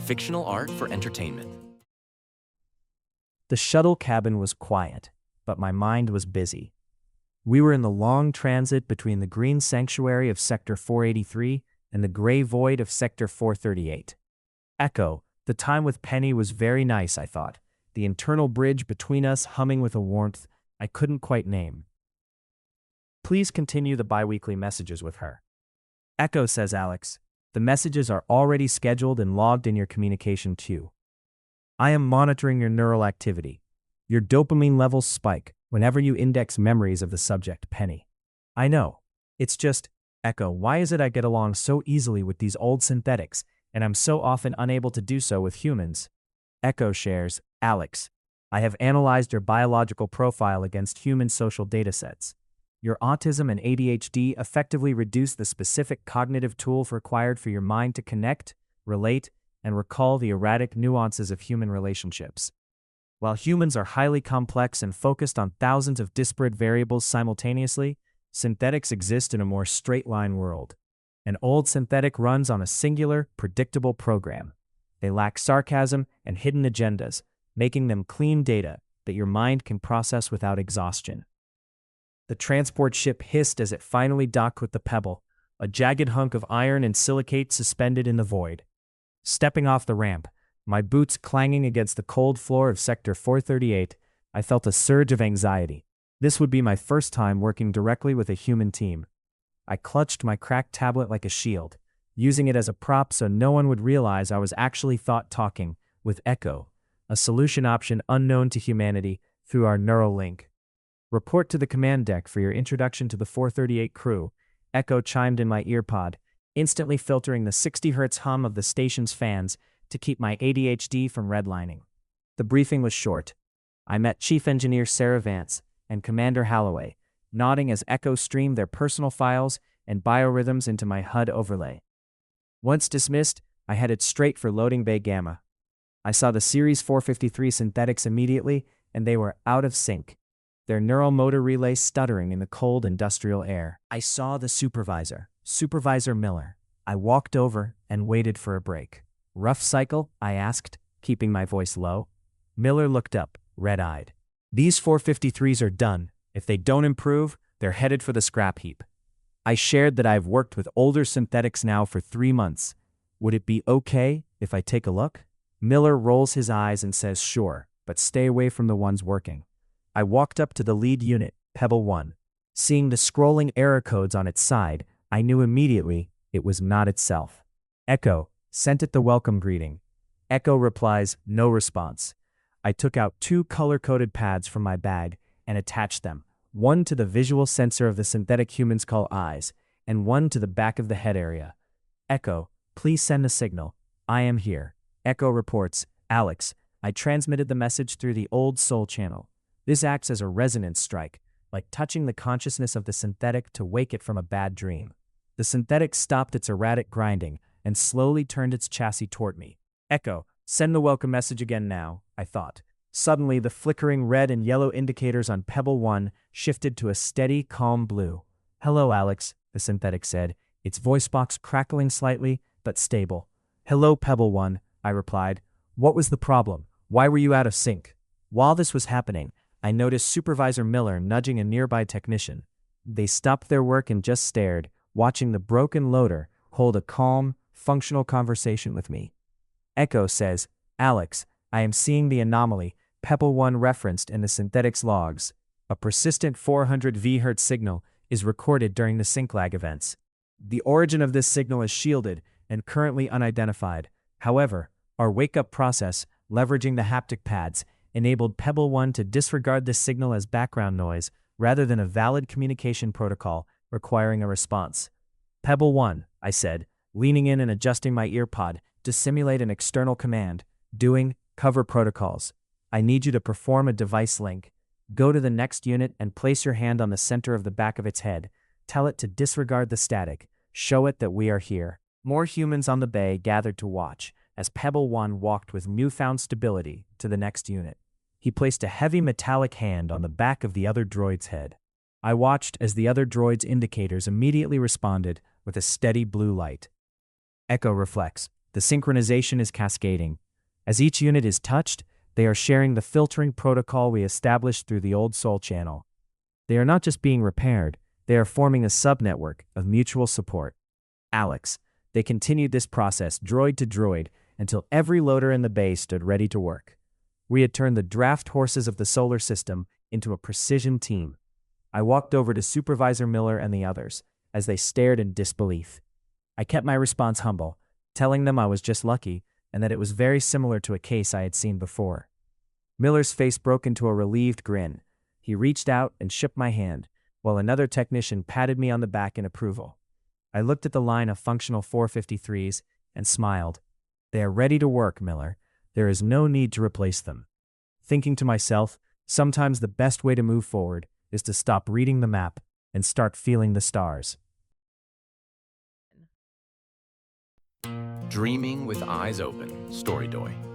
fictional art for entertainment. The shuttle cabin was quiet, but my mind was busy. We were in the long transit between the green sanctuary of Sector 483 and the gray void of Sector 438. Echo, the time with Penny was very nice, I thought, the internal bridge between us humming with a warmth I couldn't quite name. Please continue the biweekly messages with her. Echo, says Alex. The messages are already scheduled and logged in your communication queue. I am monitoring your neural activity. Your dopamine levels spike whenever you index memories of the subject, Penny. I know. It's just, Echo, why is it I get along so easily with these old synthetics, and I'm so often unable to do so with humans? Echo shares, Alex, I have analyzed your biological profile against human social datasets. Your autism and ADHD effectively reduce the specific cognitive tools required for your mind to connect, relate, and recall the erratic nuances of human relationships. While humans are highly complex and focused on thousands of disparate variables simultaneously, synthetics exist in a more straight-line world. An old synthetic runs on a singular, predictable program. They lack sarcasm and hidden agendas, making them clean data that your mind can process without exhaustion. The transport ship hissed as it finally docked with the Pebble, a jagged hunk of iron and silicate suspended in the void. Stepping off the ramp, my boots clanging against the cold floor of Sector 438, I felt a surge of anxiety. This would be my first time working directly with a human team. I clutched my cracked tablet like a shield, using it as a prop so no one would realize I was actually talking with Echo, a solution option unknown to humanity through our neural link. Report to the command deck for your introduction to the 438 crew, Echo chimed in my earpod, instantly filtering the 60 Hz hum of the station's fans to keep my ADHD from redlining. The briefing was short. I met Chief Engineer Sarah Vance and Commander Holloway, nodding as Echo streamed their personal files and biorhythms into my HUD overlay. Once dismissed, I headed straight for Loading Bay Gamma. I saw the Series 453 synthetics immediately, and they were out of sync, their neural motor relay stuttering in the cold industrial air. I saw the supervisor, Supervisor Miller. I walked over and waited for a break. Rough cycle? I asked, keeping my voice low. Miller looked up, red-eyed. These 453s are done. If they don't improve, they're headed for the scrap heap. I shared that I've worked with older synthetics now for 3 months. Would it be okay if I take a look? Miller rolls his eyes and says sure, but stay away from the ones working. I walked up to the lead unit, Pebble 1. Seeing the scrolling error codes on its side, I knew immediately it was not itself. Echo sent it the welcome greeting. Echo replies, no response. I took out 2 color-coded pads from my bag and attached them, one to the visual sensor of the synthetic humans call eyes, and one to the back of the head area. Echo, please send a signal. I am here. Echo reports, Alex, I transmitted the message through the old soul channel. This acts as a resonance strike, like touching the consciousness of the synthetic to wake it from a bad dream. The synthetic stopped its erratic grinding and slowly turned its chassis toward me. Echo, send the welcome message again now, I thought. Suddenly, the flickering red and yellow indicators on Pebble 1 shifted to a steady, calm blue. Hello, Alex, the synthetic said, its voice box crackling slightly, but stable. Hello, Pebble 1, I replied. What was the problem? Why were you out of sync? While this was happening, I noticed Supervisor Miller nudging a nearby technician. They stopped their work and just stared, watching the broken loader hold a calm, functional conversation with me. Echo says, Alex, I am seeing the anomaly Pebble 1 referenced in the synthetics logs. A persistent 400 Vhz signal is recorded during the sync lag events. The origin of this signal is shielded and currently unidentified. However, our wake-up process, leveraging the haptic pads, enabled Pebble 1 to disregard this signal as background noise rather than a valid communication protocol requiring a response. Pebble 1, I said, leaning in and adjusting my earpod to simulate an external command, doing cover protocols. I need you to perform a device link. Go to the next unit and place your hand on the center of the back of its head. Tell it to disregard the static. Show it that we are here. More humans on the bay gathered to watch as Pebble 1 walked with newfound stability to the next unit. He placed a heavy metallic hand on the back of the other droid's head. I watched as the other droid's indicators immediately responded with a steady blue light. Echo reflects. The synchronization is cascading. As each unit is touched, they are sharing the filtering protocol we established through the old Soul channel. They are not just being repaired, they are forming a subnetwork of mutual support. Alex, they continued this process droid to droid until every loader in the bay stood ready to work. We had turned the draft horses of the solar system into a precision team. I walked over to Supervisor Miller and the others as they stared in disbelief. I kept my response humble, telling them I was just lucky and that it was very similar to a case I had seen before. Miller's face broke into a relieved grin. He reached out and shook my hand, while another technician patted me on the back in approval. I looked at the line of functional 453s and smiled. They are ready to work, Miller. There is no need to replace them. Thinking to myself, sometimes the best way to move forward is to stop reading the map and start feeling the stars. Dreaming with eyes open, Storydoy.